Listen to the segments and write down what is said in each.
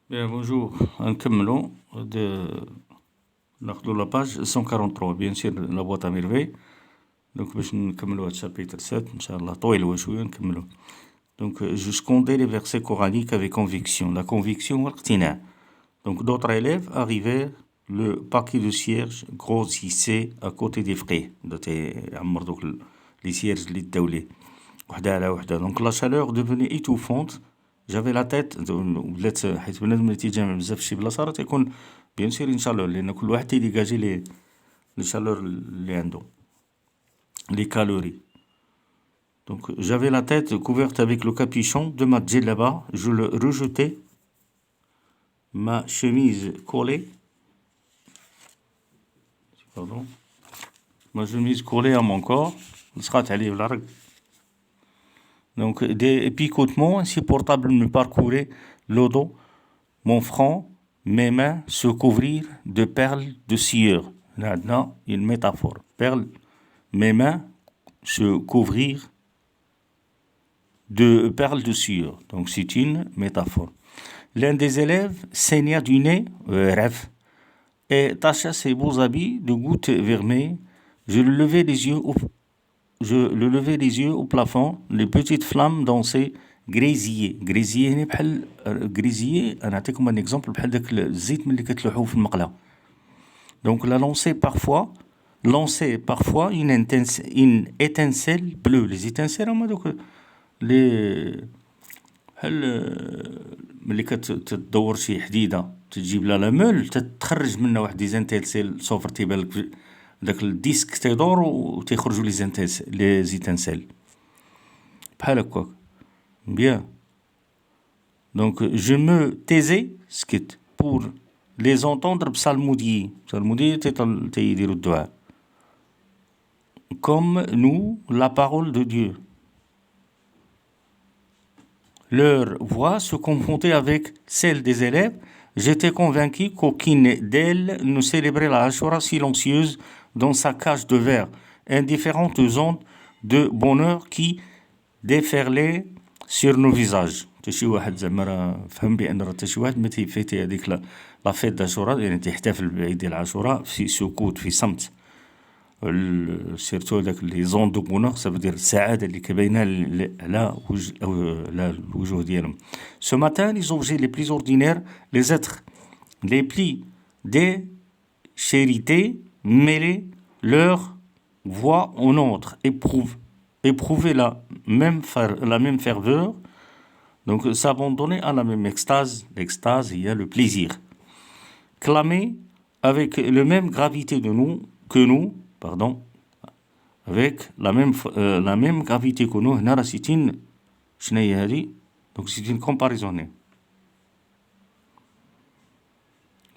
Bien, bonjour. نكملوا ناخذوا la page 143 bien sûr la boîte à merveilles. Donc باش نكملوا هاد chapitre 7 ان شاء الله طويل هو شويه نكملوا. Donc je scandais les versets coraniques avec conviction. La conviction والاقتناع. Donc d'autres élèves arrivèrent, le paquet de cierges grossissait à côté des frais. عمر دوك les cierges اللي داو ليه وحده على وحده. Donc la chaleur devenait étouffante. J'avais la tête ولات حيت بنادم ملي تيجامع بزاف فشي بلاصه راه تيكون بيان سور ان شالور لان كل واحد تيديجاجي لي شالور اللي عنده لي كالوري. Donc j'avais la tête couverte avec le capuchon de ma djellaba, je le rejetais, ma chemise collée, pardon, ma chemise collée à mon corps, لصقات عليه بالعرق. Donc des picotements insupportables me parcouraient le dos, mon front, mes mains se couvrirent de perles de sueur. Là, عندنا une métaphore. Perles, mes mains se couvrirent de perles de sueur. Donc c'est une métaphore. L'un des élèves saigna du nez, rêve, et tacha ses beaux habits de gouttes vermeilles. Je levai les yeux au plafond, les petites flammes dansaient, grésillaient. Grésillaient هنا بحال grésillaient انا نعطيكم un exemple بحال داك الزيت ملي كتلوحوه في المقله. Donc la lançait parfois une étincelle bleue. Les étincelles هما دوك لي بحال ملي كتدور شي حديده تجيب لها لا مول تتخرج منها واحد دي زانتيلسيل صوفر تيبان لك داك الديسك تيدور وتيخرجوا لي زيتانسيل بحال هكاك. Bien. Donc je me taisais سكت pour les entendre psalmodier. Psalmodier تيديروا الدعاء. Comme nous la parole de Dieu. Leur voix se confondait avec celle des élèves. J'étais convaincu qu'aucune d'elles ne célébrait la Ashura silencieuse dans sa cage de verre, indifférente aux ondes de bonheur qui déferlaient sur nos visages. تشي واحد زعما راه فهم بان راه تشي واحد ما تيفيتي هذيك لا فيت داشورا يعني تحتفل بعيد ديال عاشوراء في سكوت في صمت. سيرتو داك لي زون دو بونور سافو السعاده اللي كباينه على الوجوه ديالهم. Ce matin, les objets les plus ordinaires, les êtres les plus déchérités mêlaient leur voix au nôtre, éprouvaient la même ferveur, donc s'abandonner à la même extase. L'extase, il y a le plaisir. Clamer avec la même gravité que nous, avec la même gravité que nous. هنا راه سيتين شنو هي هذه؟ donc c'est une comparaison.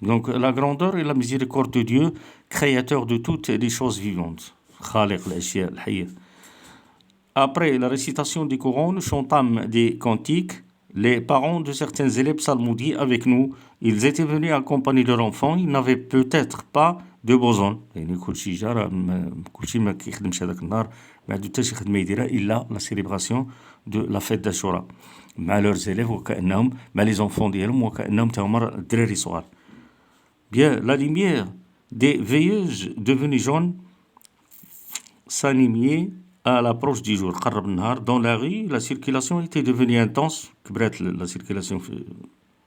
Donc la grandeur et la miséricorde de Dieu, créateur de toutes les choses vivantes. خالق الأشياء الحية. Après la récitation du Coran, nous chantâmes des cantiques. Les parents de certains élèves psalmodient avec nous. Ils étaient venus accompagner leur enfant. Ils n'avaient peut-être pas de boson. يعني كلشي جا راه كلشي ما كيخدمش هذاك النهار ما عنده حتى شي خدمه يديرها الا لا سيليبراسيون دو لا فيت داشورا مع لورز élèves وكانهم مع لي زونفون ديالهم وكانهم تا هما الدراري صغار. Bien, la lumière des veilleuses devenue jaune s'animait à l'approche du jour. قرب النهار. Dans la rue, la circulation était devenue intense. كبرات la circulation في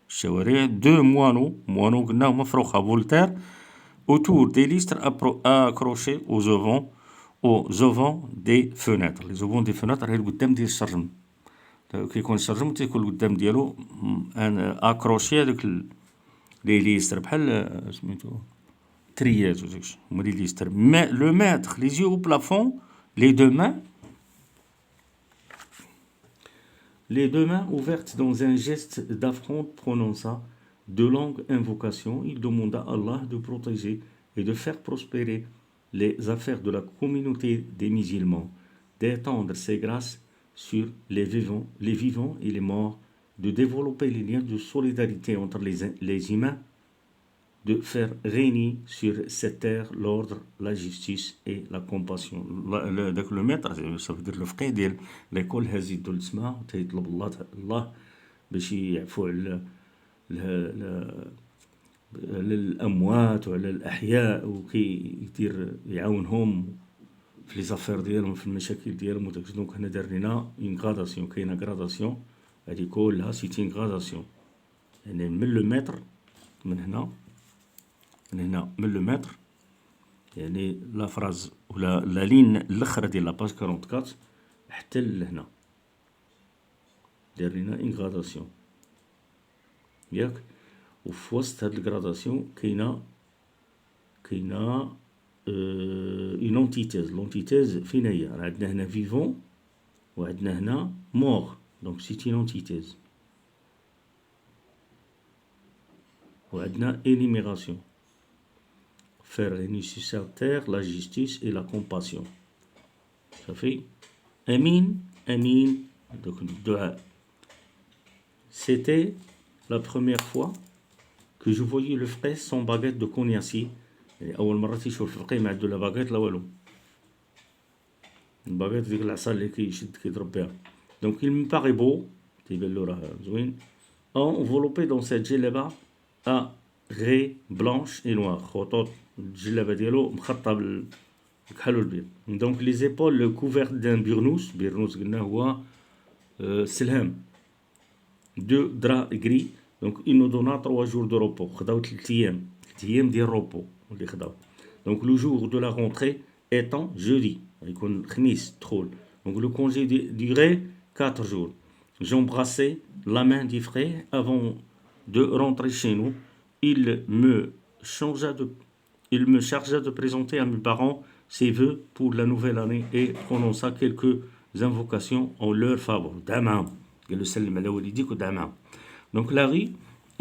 الشوارع. Deux moineaux قلنا هما فروخة فولتير autour des listres accrochés aux auvents des fenêtres. Les auvents des fenêtres هي القدام ديال الشرجم. كيكون الشرجم تيكون القدام ديالو accroché هذوك لي ليستر بحال سميتو تريات وداكشي هما لي ليستر. Mais le maître, les yeux au plafond, les deux mains ouvertes dans un geste d'affront prononça de longues invocations. Il demanda à Allah de protéger et de faire prospérer les affaires de la communauté des musulmans, d'étendre ses grâces sur les vivants et les morts, de développer les liens de solidarité entre les humains, de faire régner sur cette terre l'ordre, la justice et la compassion. داك لو ميتر صافي دير لو فقيه ديال ليكول هاز يدو للسما تيطلب الله باش يعفو على للأموات وعلى الأحياء وكي يدير يعاونهم في لي زافير ديالهم في المشاكل ديالهم وداك. دونك هنا دار لينا اون غراداسيون، كاينه غراداسيون هادي كلها سيتي اون غراداسيون. يعني من لو متر، من هنا من لو متر، يعني لا فراز ولا لا لين الاخرى ديال لاباج 44 حتى لهنا دار لينا اون غراداسيون ياك. وفي وسط هاد الغراداسيون كاينه اون اونتيتيز. لونتيتيز فين هي؟ راه عندنا هنا فيفون وعندنا هنا مور، دونك سيتي اون اونتيتيز. وعندنا énumération, faire régner sur cette terre la justice et la compassion. Ça fait Amin, Amin, donc dua. C'était la première fois que je voyais le frère sans baguette de cognacier. أول مرة تيشوف الفقيه ما عنده لا باغيت لا والو. الباغيت ديك العصا اللي كيشد كيضرب بها. Donc il me paraît beau, تيبان له راه زوين. Enveloppé dans cette djellaba à raies blanches et noires. خطوط الجلابة ديالو مخطة بكحل البيض. Donc les épaules couvertes d'un burnous. بيرنوس قلنا هو سلهام. Deux draps gris. Donc il nous donna 3 jours de repos. خداو 3 أيام ديال repos اللي خداو. Donc le jour de la rentrée étant jeudi. يكون الخميس دخول. Donc le congé durait 4 jours. J'embrassais la main du frère avant de rentrer chez nous. Il me chargea de présenter à mes parents ses vœux pour la nouvelle année et prononça quelques invocations en leur faveur. Donc la rue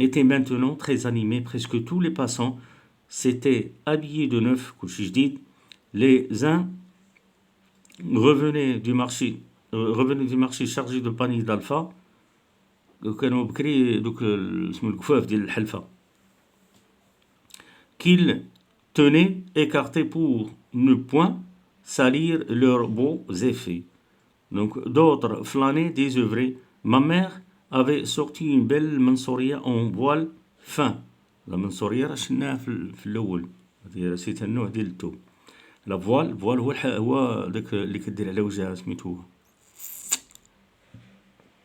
était maintenant très animée. Presque tous les passants s'étaient habillés de neuf. Les uns revenaient du marché chargés de paniers d'alpha. كانوا بكري دوك اسمو الكفاف ديال الحلفة qu'ils tenaient écartés pour ne point salir leurs beaux effets. Donc d'autres flânaient désœuvrés. Ma mère avait sorti une belle mansoria en voile fin. La mansoria راه شفناها في الأول، هذه رسيتها النوع ديال الثوب. لا فوال هو داك اللي كدير على وجهها سميتو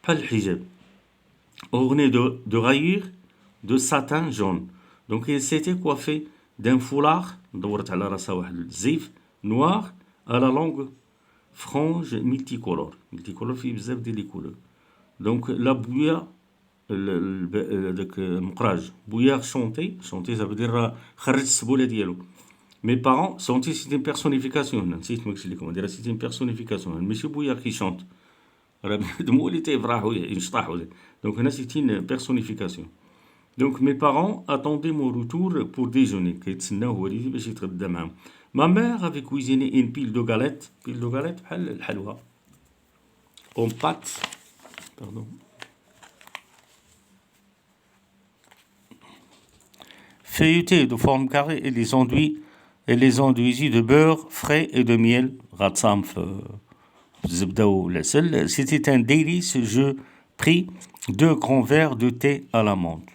بحال الحجاب. Orné de rayures de satin jaune. Donc il s'était coiffé d'un foulard دورت على راسها واحد الزيف noir à la longue frange multicolore فيه بزاف ديال لي كولور. Donc la bouilla داك المقراج bouillard chanté ça veut dire خرج السبوله ديالو. Mes parents chantaient, c'est une personnification. نسيت ما قلت لكم هذه c'est une personnification ماشي bouillard qui chante. راه بنادم اللي تيفرح وينشطح. Donc هنا c'est une personnification. Donc mes parents attendaient mon retour pour déjeuner. كيتسناو والدي باش يتغدى معاهم. Ma mère avait cuisiné une pile de galettes بحال الحلوى en pâte. Pardon. Feuilletées de forme carrée et les enduisit de beurre frais et de miel. C'était un délice. Je pris 2 grands verres de thé à la menthe.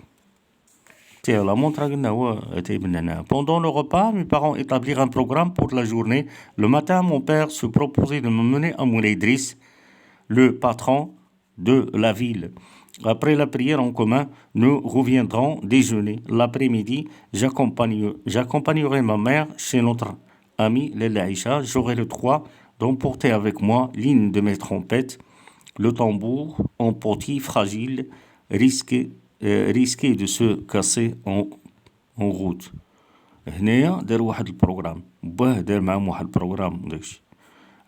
Thé à la menthe, pendant le repas, mes parents établirent un programme pour la journée. Le matin, mon père se proposait de me mener à Moulay Idriss, le patron de la ville. Après la prière en commun, nous reviendrons déjeuner. L'après-midi, j'accompagnerai ma mère chez notre ami Lella Aïcha. J'aurai le droit d'emporter avec moi l'une de mes trompettes, le tambour en petit fragile, risqué de se casser en route. هنايا دار واحد البروغرام، باه دار معاهم واحد البروغرام داكشي.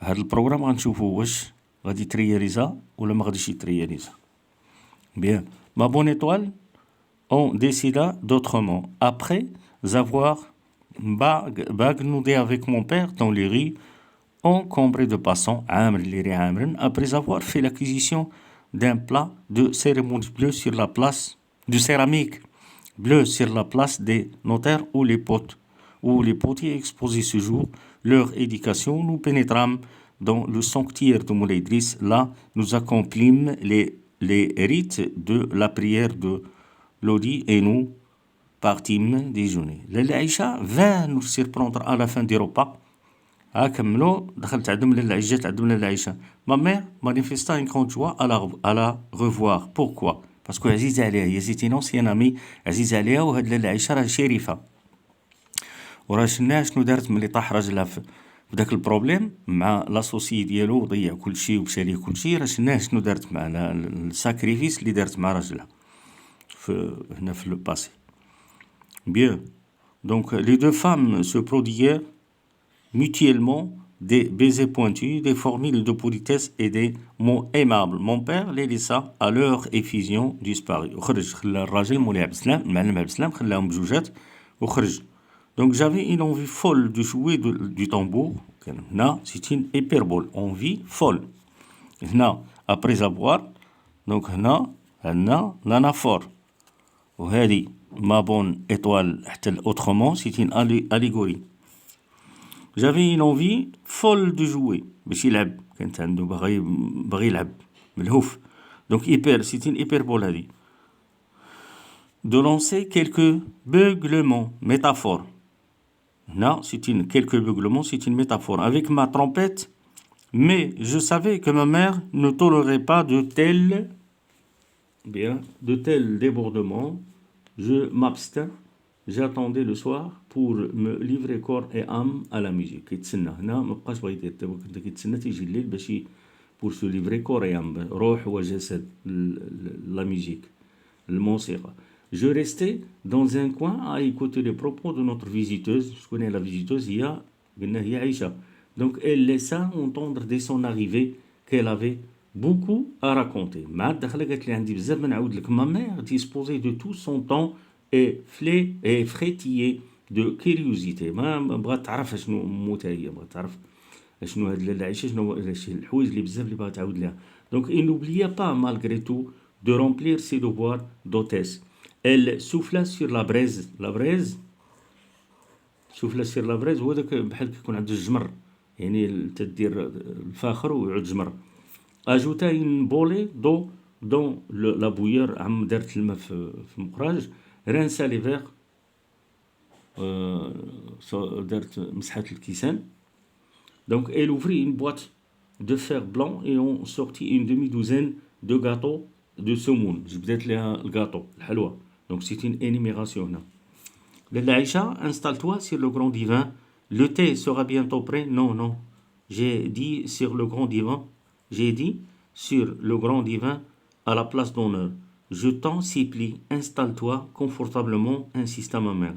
هاد البروغرام غنشوفو واش غادي ترياليزا ولا ما غاديش يترياليزا. Bien, ma bonne étoile, on décida d'autrement. Après avoir bagnoudé avec mon père dans les rues, encombrées de passants, après avoir fait l'acquisition d'un plat de cérémonie bleue sur la place de céramique bleue sur la place des notaires où les potiers exposaient ce jour leur éducation, nous pénétrâmes dans le sanctuaire de Moulay Idriss. Là, nous accomplîmes les rites de la prière de Lodi et nous partîmes déjeuner. Lalla Aïcha vint nous surprendre à la fin du repas. كملوا دخلت عندهم لالا عائشة جات عندهم لالا عائشة. Ma mère manifesta une grande joie à la revoir. Pourquoi? Parce que عزيزة عليها هي c'était une ancienne amie عزيزة عليها وهاد لالا عائشة راه شريفة. وراه شناها شنو دارت ملي طاح راجلها في داك البروبليم مع لاسوسي ديالو وضيع كلشي ومشى ليه كلشي. راه شناها شنو دارت معنا الساكريفيس اللي دارت مع راجلها هنا في لو باسي. Bien. Donc les deux femmes se prodiguèrent mutuellement des baisers pointus, des formules de politesse et des mots aimables. Mon père les laissa à leur effusion disparu. خرج خلى الراجل مولاي عبد السلام المعلم عبد السلام خلاهم بجوجات وخرج. Donc j'avais une envie folle de jouer du tambour. هنا c'est une hyperbole, envie folle. هنا après avoir, donc هنا عندنا l'anaphore. وهذه ma bonne étoile حتى autrement, c'est une allégorie. J'avais une envie folle de jouer باش يلعب كانت عنده باغي يلعب ملهوف. Donc c'est une hyperbole هذه. De lancer quelques beuglements, métaphore. Non, quelques beuglements, c'est une métaphore. Avec ma trompette, mais je savais que ma mère ne tolérait pas de tels débordements. Je m'abstins. J'attendais le soir pour me livrer corps et âme à la musique. كيتسنى هنا ما بقاش بغا يدير كنت كيتسنى تيجي الليل باش pour se livrer corps et âme روح وجسد la musique الموسيقى. Je restais dans un coin à écouter les propos de notre visiteuse. Je connais la visiteuse, هي Aïcha. Donc elle laissa entendre dès son arrivée qu'elle avait beaucoup à raconter. ما دخلت قالت لي عندي بزاف ما نعاود لك. Ma mère disposait de tout son temps et frétillait de curiosité. ما بغات تعرف شنو موتها هي بغات تعرف شنو هاد لالا عائشة شنو الحوايج اللي بزاف اللي باغا تعاود لها. Donc il n'oublia pas malgré tout de remplir ses devoirs d'hôtesse. Elle souffla sur la braise. La braise souffla sur la braise هو داك بحال كيكون عند الجمر يعني تدير الفاخر ويعود جمر. Ajouta une bolée d'eau dans la bouillière. عم دارت الماء في مقراج. Rinça les verres. دارت مسحات الكيسان. Donc elle ouvrit une boîte de fer blanc et on sortit une demi-douzaine de gâteaux de semoule. جبدت لها الغاتو الحلوى. Donc c'est une énumération là. Lalla Aïcha, installe-toi sur le grand divan. Le thé sera bientôt prêt. Non. J'ai dit sur le grand divan à la place d'honneur. Je t'en supplie, installe-toi confortablement, insista ma mère.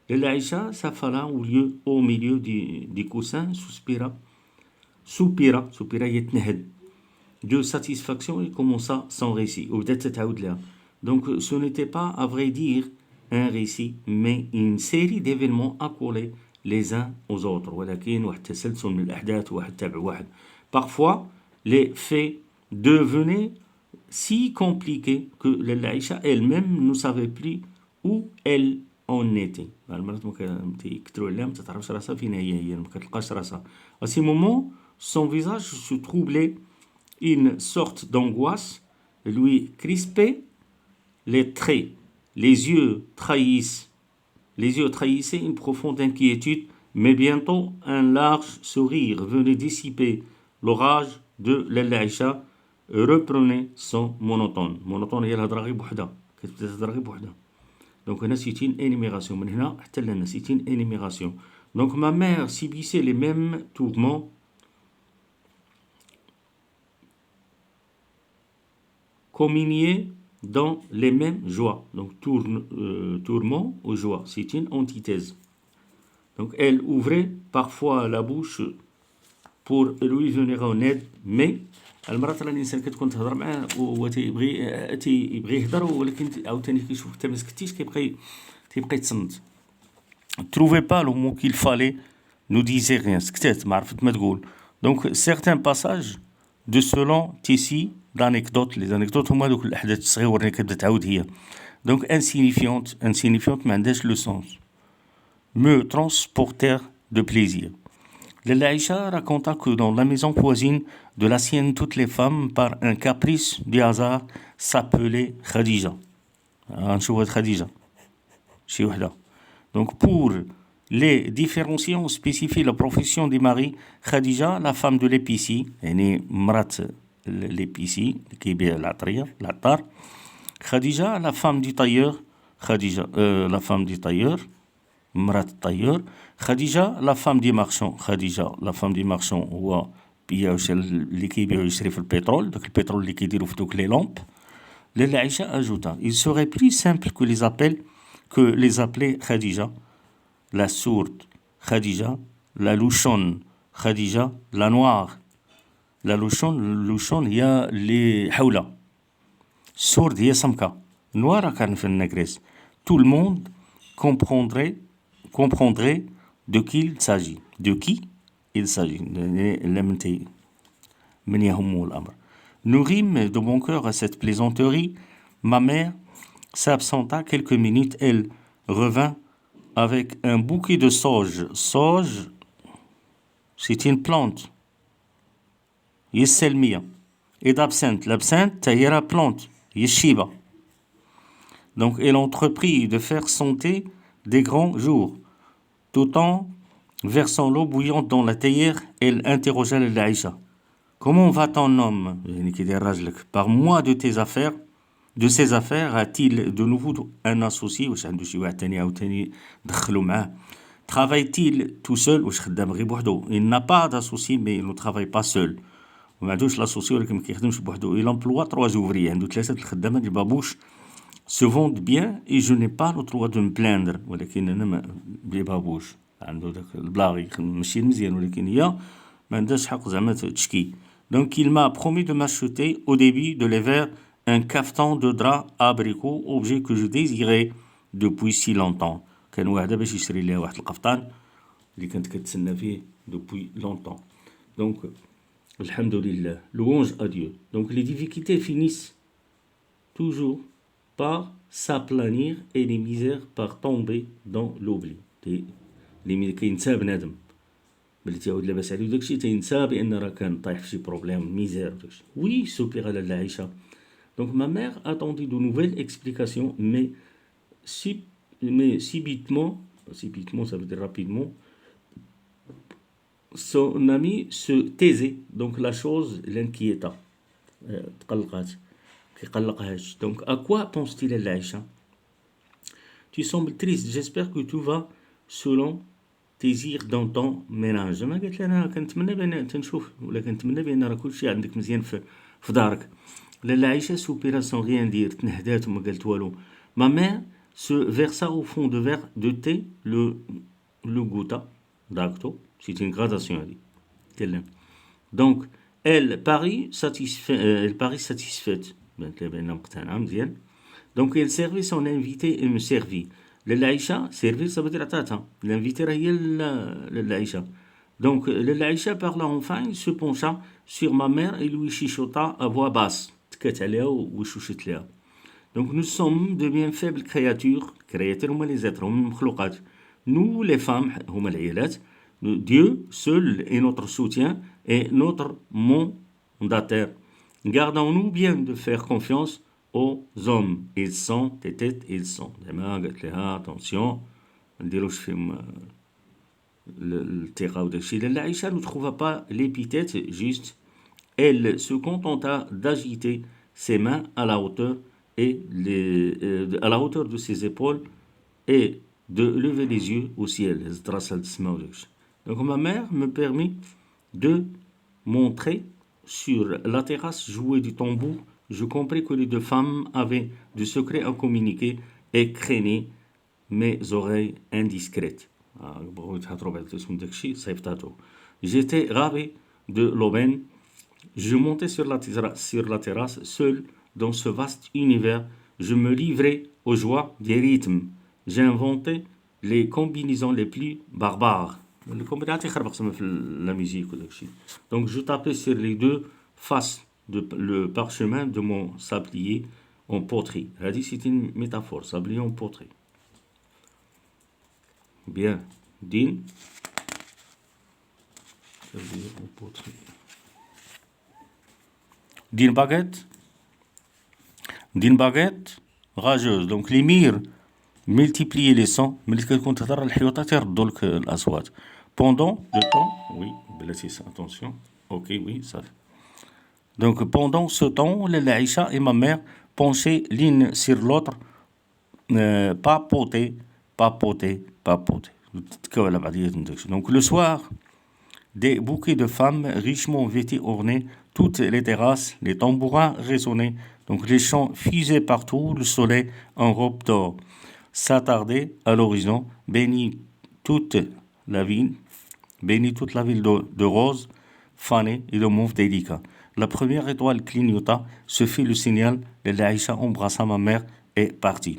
Lalla Aïcha s'affala au milieu du coussin, soupira يتنهد de satisfaction et commença son récit. Donc ce n'était pas à vrai dire un récit mais une série d'événements accolés les uns aux autres. ولكن واحد تسلسل من الأحداث واحد تابع واحد. Parfois les faits devenaient si compliqués que Lalla Aïcha elle-même ne savait plus où elle en était. المرات ما كيكثروا عليها ما تعرفش راسها فين هي ما كتلقاش راسها. À ce moment son visage se troublait. Une sorte d'angoisse lui crispait les traits. Les yeux trahissaient une profonde inquiétude, mais bientôt un large sourire venait dissiper l'orage de Lalla Aïcha reprenait son monotone. Monotone هي الهضره غير بوحدها كتبدا تهضر غير بوحدها. Donc هنا c'est une énumération من هنا حتى لهنا c'est une énumération. Donc ma mère subissait les mêmes tourments communier dans les mêmes joies. Donc tourment ou joie, c'est une antithèse. Donc elle ouvrait parfois la bouche pour lui venir en aide, mais المرات راه الانسان كتكون تهضر معاه وهو تيبغي يهضر ولكن عاوتاني كيشوف حتى ما سكتيش كيبقى يتصنت. Trouvait pas le mot qu'il fallait, nous disait rien. سكتات ما عرفت ما تقول. Donc certains passages de ce long tissu d'anecdotes. Les anecdotes هما دوك الأحداث الصغيرة اللي كتبدا تعاود هي. Donc insignifiante ما عندهاش le sens. Me transportèrent de plaisir. Lalla Aïcha raconta que dans la maison voisine, de la sienne toutes les femmes par un caprice du hasard s'appelaient Khadija. غنشوفوا Khadija. شي وحدة. Donc pour les différencier, on spécifie la profession des maris. Khadija, la femme de l'épicier, يعني مرات l'épicier qui يبيع العطرية, العطار. Khadija, la femme du tailleur. Khadija, la femme du tailleur. مرات الطيور. Khadija, la femme du marchand. Khadija, la femme du marchand هو اللي كيبيعوا يشري في البترول, donc البترول اللي كيديروا في دوك les lampes. Lella Aïcha ajouta, il serait plus simple que les appeler Khadija, la sourde Khadija, la louchonne Khadija, la noire. La louchonne, il y a les Hawla. Sourde, il y a Samka. Noire, il y tout le monde comprendrait de qui il s'agit. De qui il s'agit. Nous rîmes de bon cœur à cette plaisanterie. Ma mère s'absenta quelques minutes. Elle revint avec un bouquet de sauge. Sauge, c'est une plante. Yesselmia. Et d'absinthe. L'absinthe, c'est la plante. Yeshiba. Donc, elle entreprit de faire senter des grands jours. Tout en versant l'eau bouillante dans la théière, elle interrogea l'Aïcha. Comment va ton homme? Par moi de ses affaires, a-t-il de nouveau un associé? Travaille-t-il tout seul? Il n'a pas d'associé, mais il ne travaille pas seul. Il emploie 3 ouvriers. Se vendent bien et je n'ai pas le droit de me plaindre. Donc il m'a promis de m'acheter au début de l'hiver un caftan de drap abricot, objet que je désirais depuis si longtemps. كان واحد باش يشري ليه واحد القفطان اللي كنت كتسنى فيه depuis longtemps. Donc alhamdoulilah, louange à Dieu. Donc les difficultés finissent toujours par s'aplanir et les misères par tomber dans l'oubli. اللي كينسى بنادم بلي تيعاود لاباس عليه وداكشي تينسى بان راه كان طايح في شي بروبليم ميزير وداكشي. Oui, soupira la Aïcha. Donc ma mère attendit de nouvelles explications, mais subitement, ça veut dire rapidement, son ami se taisait. Donc la chose l'inquiéta. Donc à quoi pense-t-il Aïcha? Tu sembles triste, j'espère que tout va selon tes désirs dans ton ménage. ما قالت لي انا كنتمنى بان تنشوف ولا كنتمنى بان راه كلشي عندك مزيان في دارك. لاله عائشه soupira sans rien dire, تنهدات وما قالت والو. Ma mère se versa au fond de verre de thé, le goûta, d'acto, c'est une gradation هذه. Donc elle parit satisfaite. Donc elle servit son invité et me servit. L'Aïcha, servir ça veut dire attends. L'invité est l'Aïcha. Donc l'Aïcha parla enfin, il se pencha sur ma mère et lui chuchota à voix basse. Donc nous sommes de bien faibles créatures هما les êtres, هما المخلوقات. Nous les femmes, هما العيالات. Dieu seul est notre soutien et notre mandataire. Gardons-nous bien de faire confiance aux hommes. Ils sont, ils sont. Attention, Aïcha ne trouva pas l'épithète juste. Elle se contenta d'agiter ses mains à la hauteur de ses épaules et de lever les yeux au ciel. Donc ma mère me permit de montrer sur la terrasse jouer du tambour. Je compris que les 2 femmes avaient du secret à communiquer et craignaient mes oreilles indiscrètes. J'étais ravi de l'aubaine. Je montais sur la terrasse, seul dans ce vaste univers. Je me livrais aux joies des rythmes. J'inventais les combinaisons les plus barbares. La musique. Donc je tapais sur les 2 faces le parchemin de mon sablier en poterie. C'est une métaphore, sablier en poterie. Bien, din. Sablier en poterie. d'une baguette rageuse. Donc l'émir multiplier les sons ملي كتكون تهضر الحيوطات يردوا لك الاصوات pendant le temps oui بلاتي attention ok oui ça fait. Donc pendant ce temps Lala Aïcha et ma mère penchaient l'une sur l'autre papotaient. Donc le soir des bouquets de femmes richement vêtues ornaient toutes les terrasses, les tambourins résonnaient, donc les chants fusaient partout, le soleil en robe d'or s'attardait à l'horizon, bénit toute la ville de roses fanées et de mauve délicat. La première étoile clignota, ce fut le signal de l'Aïcha embrassa ma mère et partit.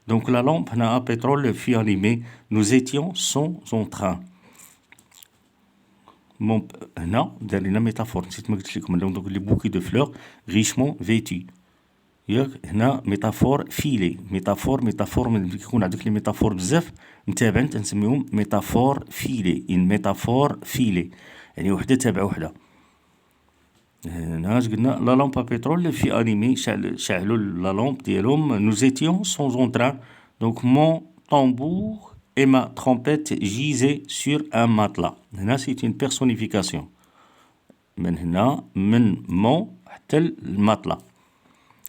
Donc la lampe à pétrole fut allumée, nous étions sans train. هنا دار لنا ميتافور نسيت ما قلت لكم donc les bouquets de fleurs richement vêtus ياك هنا ميتافور فيلي ميتافور ملي كيكون عندك لي ميتافور بزاف متابعين تنسميهم ميتافور فيلي ان ميتافور فيلي يعني وحده تابعه وحده هنا اش قلنا لا لامب بترول في انيمي شعلوا لا لامب ديالهم nous étions sans entrain donc mon tambour et ma trompette gisaient sur un matelas. هنا c'est une personnification. من هنا من mon حتى الماتلا.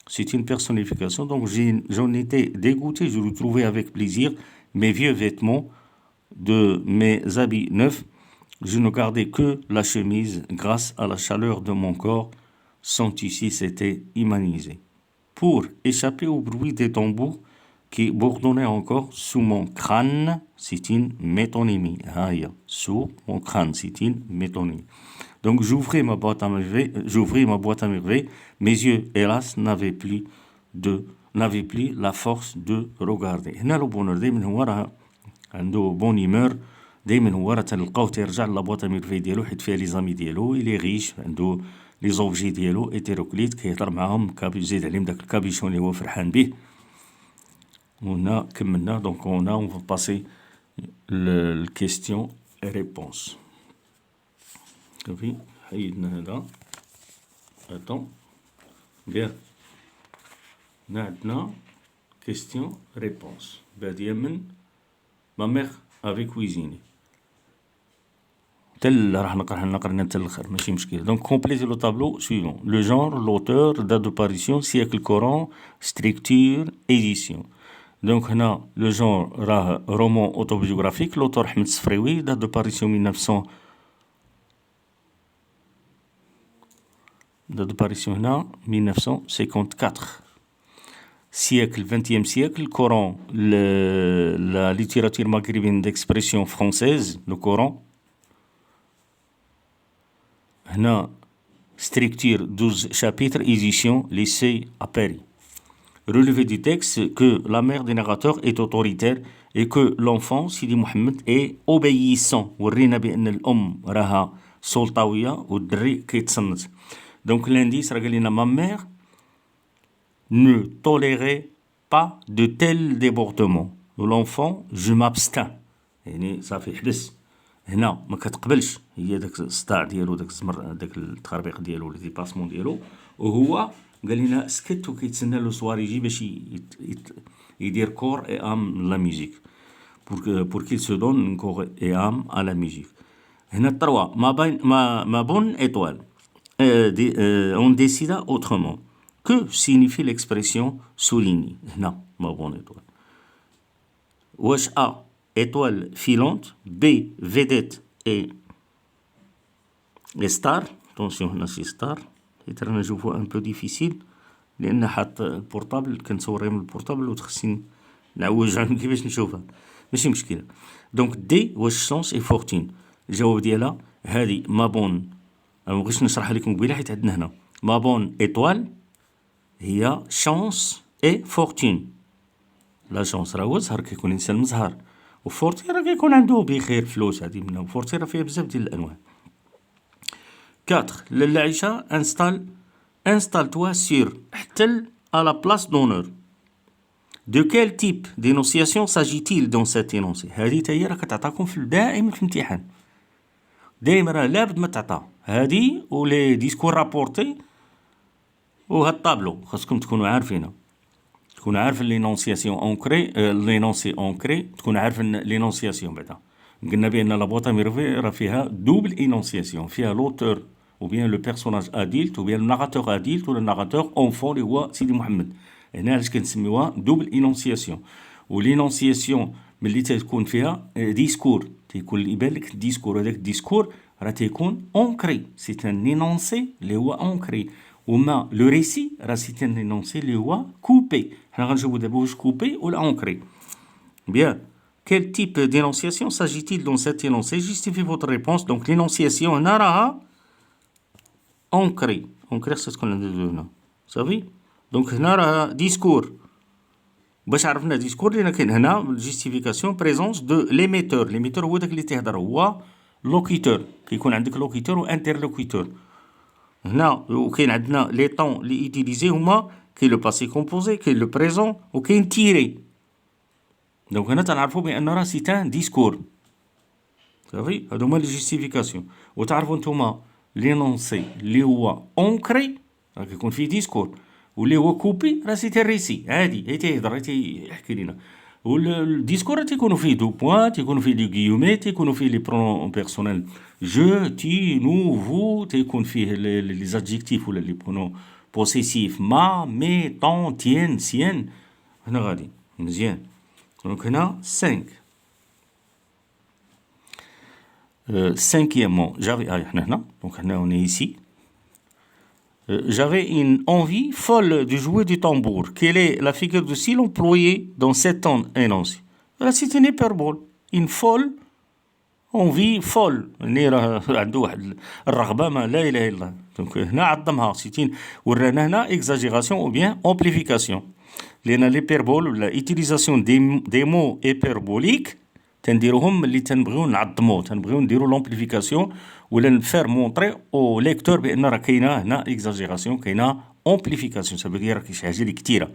C'est une personnification. Donc j'en étais dégoûté. Je retrouvais avec plaisir mes vieux vêtements de mes habits neufs. Je ne gardais que la chemise grâce à la chaleur de mon corps. Son tissu s'était humanisé. Pour échapper au bruit des tambours qui bourdonnait encore sous mon crâne, c'est une métonymie. Sous mon crâne, c'est une métonymie. Donc j'ouvris ma boîte à merveilles. Mes yeux, hélas, n'avaient plus la force de regarder. هنا لو بونور دايما هو راه عنده بون هيمور دايما هو راه تلقاوه تيرجع لابواط ميرفي ديالو حيت فيها لي زامي ديالو إلي ريش عنده لي زوبجي ديالو هيتيروكليت كيهضر معاهم يزيد عليهم داك الكابيشون اللي هو فرحان به. وهنا كملنا دونك on va passer le question et réponse. صافي حيدنا هذا attends bien هنا عندنا question réponse بادية من ma mère avait cuisiné راح نقرا حتى الاخر ماشي مشكل. Donc complétez le tableau suivant: le genre, l'auteur, date d'apparition, siècle Coran, structure, édition. Donc هنا le genre راه roman autobiographique, l'auteur Ahmed Sfraoui, date d'apparition 1954. Siècle, 20e siècle, Coran, la littérature maghrébine d'expression française, le Coran. هنا structure 12 chapitres, édition lycée à Paris. Relevé du texte que la mère des narrateurs est autoritaire et que l'enfant, Sidi Mohamed, est obéissant. ورينا بأن الأم راها سلطوية والدري كيتصنت. Donc l'indice راه قال لنا ma mère ne tolérait pas de tels débordements. L'enfant, je m'abstiens. يعني صافي حبس. هنا ما كتقبلش هي داك الصداع ديالو داك الزمر داك التخربيق ديالو لي ديباسمون ديالو وهو قال لنا سكت وكيتسنى لو سوار يجي باش يدير كور اي ام لا ميوزيك pour qu'il se donne une corps et âme à la musique. هنا التروى ma bonne étoile on décida autrement. Que signifie l'expression soulignée? هنا ma bonne étoile. واش A étoile filante, B vedette et star. Attention هنا سي ستار حيت رانا نشوفو ان بو ديفيسيل لان حاط البورطابل كنصور من البورطابل وتخصني نعوج عنه كيفاش نشوفها ماشي مشكله. دونك دي واش شونس اي فورتين الجواب ديالها هذه ما بون ما بغيتش نشرح لكم قبيله حيت عندنا هنا ما بون ايطوال هي شونس اي فورتين. لا شونس راه هو الزهر كيكون انسان مزهر وفورتي راه كيكون عنده بخير فلوس هذه منها وفورتي راه فيها بزاف ديال الانواع. 4 لاله عائشه installe-toi sur احتل à la place d'honneur. De quel type d'énonciation s'agit-il dans cet énoncé؟ هذه تاهي راه كتعطاكم في دائما في الامتحان. دايما راه لابد ما تعطى هادي ولي ديسكور رابورتي وهاد الطابلو خاصكم تكونوا عارفينها تكون عارف لينونسياسيون اونكري لينونسي اونكري تكون عارف لينونسياسيون بعدا قلنا بان لا بوطا ميرفي راه فيها دوبل اينونسياسيون فيها لوتور ou bien le personnage adulte ou bien le narrateur adulte ou le narrateur enfant اللي هو سيدي محمد هنا علاش كنسميوها دوبل اينونسياسيون والإينونسياسيون ملي تكون فيها ديسكور تيكون يبان لك الديسكور هذاك الديسكور راه تيكون اونكري سي ان اينونسي اللي هو اونكري وما لو ريسي راه سي ان اينونسي اللي هو كوبي حنا غنشوفو دابا واش كوبي ولا اونكري بيان quel type d'énonciation s'agit-il dans cet énoncé justifie votre réponse donc l'énonciation هنا راها اونكري خاصها تكون عندها هنا صافي دونك هنا راه ديسكور باش عرفنا ديسكور لان كاين هنا الجيستيفيكاسيون بريزونس دو ليميتور هو داك اللي تيهضر هو لوكيتور كيكون عندك لوكيتور وانترلوكيتور هنا وكاين عندنا لي طون اللي يوتيليزي هما كاين لو باسي كومبوزي كاين لو بريزون وكاين تيري دونك هنا تنعرفوا بان راه سي ان ديسكور صافي هادو هما لي جيستيفيكاسيون وتعرفوا نتوما لينونسي اللي هو اونكري راه كيكون فيه ديسكور واللي هو كوبي راه سي ريسي عادي تيهضر تيحكي لينا والديسكور تيكونوا فيه دو بوان تيكونوا فيه لي غيومي تيكونوا فيه لي برون بيرسونيل جو تي نو فو تيكون فيه لي زادجيكتيف ولا لي برونون بوسيسيف ما مي طون تيان سيان هنا غادي مزيان دونك هنا 5 cinquièmement j'avais هنا donc هنا on est ici j'avais une envie folle de jouer du tambour. Quelle est la figure de style employée dans cet énoncé? C'est une hyperbole. Une folle envie folle. عنده واحد الرغبة ما لا إله إلا الله. Donc هنا عظمها سيتين ورانا هنا exagération ou bien amplification. لأن l'hyperbole ولا utilisation des mots hyperboliques تنديروهم اللي تنبغيو نعظمو تنبغيو نديرو لومبليفيكاسيون ولا نفير مونطري او ليكتور بان راه كاينه هنا اكزاجيراسيون كاينه امبليفيكاسيون سافو دير راه شي حاجه اللي كثيره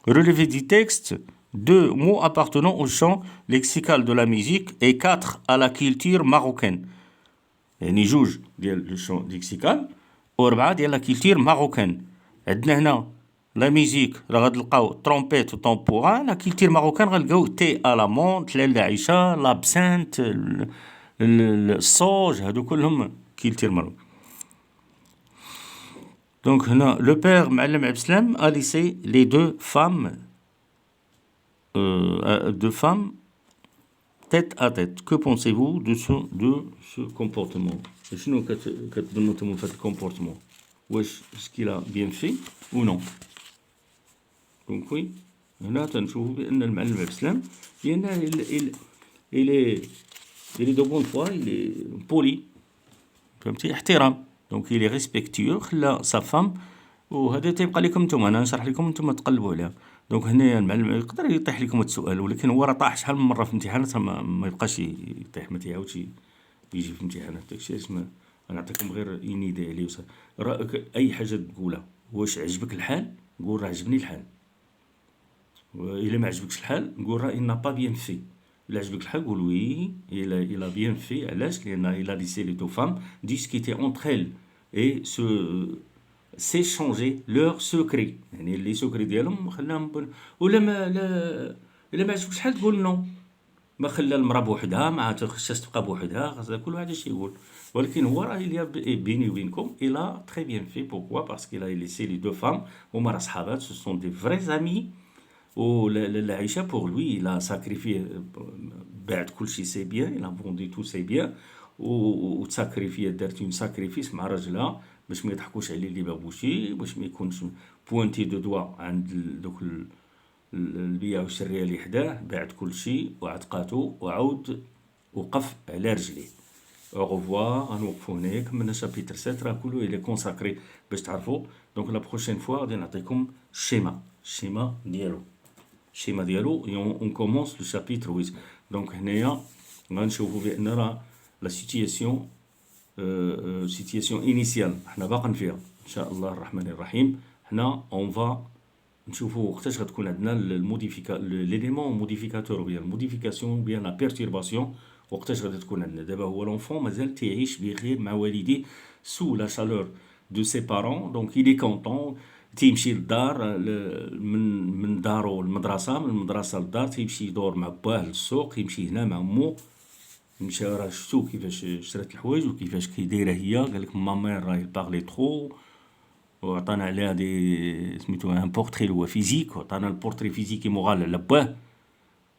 relevé du texte 2 mots appartenant au champ lexical de la musique et 4 à la culture marocaine يعني جوج ديال لو شون ليكسيكال و4 ديال لا كولتور ماروكان عندنا هنا لا ميوزيك راه غتلقاو ترومبيت و طومبوران لا كولتور ماروكان غنلقاو تي الا مونت العيشه لابسانت الصوج هادو كلهم كولتور ماروكان دونك هنا لو بير معلم عبد السلام ا ليسي لي دو فام tête à tête. Que pensez-vous de ce comportement? شنو كتظنوا نتوما في هذا الكومبورتمون واش qu'il a bien fait ou non دونك وي هنا تنشوفوا بان المعلم عبد السلام لان il est de bonne foi il est poli فهمتي احترام دونك il est respectueux خلا sa femme وهذا تيبقى لكم نتوما انا نشرح لكم نتوما تقلبوا عليها دونك هنايا المعلم يقدر يطيح لكم السؤال ولكن هو راه طاح شحال من مره في الامتحانات ما يبقاش يطيح ما تيعاودش يجي في الامتحانات داكشي علاش انا نعطيكم غير اون ايدي عليه راه اي حاجه تقولها واش عجبك الحال قول راه عجبني الحال والا ما عجبكش الحال قول راه il n'a pas bien fait الا عجبك الحال قول وي il a bien fait علاش لان il a laissé les deux femmes discuter entre elles et s'échanger leurs secrets يعني لي سوكري ديالهم خلاهم ولا ما الا ما عجبكش شحال تقول نو ما خلى المراه بوحدها ما خصهاش تبقى بوحدها خاصها كل واحد اش يقول ولكن هو راه اللي بيني وبينكم الا تري بيان في بوركوا باسكو الا ليسي لي دو فام هما راه صحابات سو سون دي فري زامي و لا عيشه بور لوي لا ساكريفي بعد كل شيء سي بيان لا فوندي تو سي بيان و تساكريفي دارت اون ساكريفيس مع راجلها باش ما يضحكوش عليه اللي بابوشي باش ما يكونش بوانتي دو دوا عند دوك البيئه والشريه اللي حداه بعد كل شيء وعتقاتو وعاود وقف على رجليه او ريفوار غنوقفوا هنايا كملنا شابيتر 7 راه كله الى كونساكري باش تعرفوا دونك لا بروشين فوا غادي نعطيكم الشيما ديالو اون كومونس لو شابيتر 8 دونك هنايا غنشوفوا بان راه لا سيتياسيون سيتياسيون انيسيال حنا باقين فيها ان شاء الله الرحمن الرحيم حنا اون فا نشوفوا وقتاش غتكون عندنا الموديفيكا ليليمون موديفيكاتور بيان الموديفيكاسيون بيان لا بيرتورباسيون وقتاش غادي تكون عندنا. دابا هو لونفون مازال تيعيش بخير مع والديه سو لا شالور دو سي بارون، دونك إلي كونطون. تيمشي للدار، من دارو للمدرسة، من المدرسة للدار، تيمشي يدور مع باه للسوق، يمشي هنا مع مو. مشى راه شفتو كيفاش شرات الحوايج وكيفاش كي دايره هي. قالك مامير راهي باغلي تخو، وعطانا عليها دي سميتو ان بورتري هو فيزيك، وعطانا البورتري فيزيكي مغال على باه.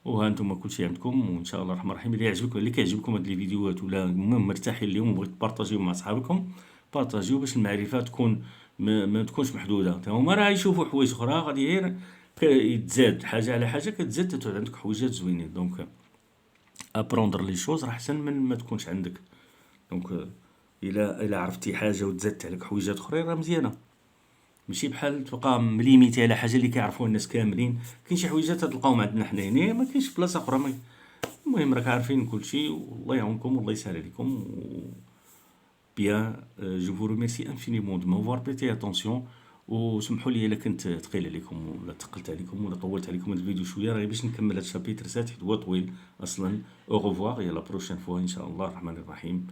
وها نتوما كلشي عندكم، وان شاء الله الرحمن الرحيم. اللي كيعجبكم هاد لي فيديوهات ولا المهم مرتاحين ليهم وبغيت تبارطاجيو مع صحابكم، بارطاجيو باش المعرفه تكون ما تكونش محدوده. تا هما راه يشوفوا حوايج اخرى، غادي غير يتزاد حاجه على حاجه، كتزاد تعود عندك حويجات زوينين. دونك ابروندر لي شوز راه احسن من ما تكونش عندك. دونك الا عرفتي حاجه وتزادت عليك حويجات اخرين راه مزيانه. ماشي بحال تبقى مليميتي على حاجه اللي كيعرفوها الناس كاملين. كاين شي حويجات تلقاوهم عندنا حنا هنا، ما كاينش في بلاصه اخرى. المهم راك عارفين كلشي، والله يعاونكم والله يسهل عليكم. بيان، جو فو ريميرسي انفينيمون دو مافوار بريتي اتونسيون. وسمحوا لي الا كنت ثقيل عليكم ولا ثقلت عليكم ولا طولت عليكم هذا الفيديو شويه، راه باش نكمل هذا الشابيتر 7 حيت هو طويل اصلا. او غوفوار، يا لا بروشين فوا ان شاء الله الرحمن الرحيم.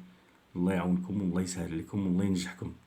الله يعاونكم والله يسهل عليكم والله ينجحكم.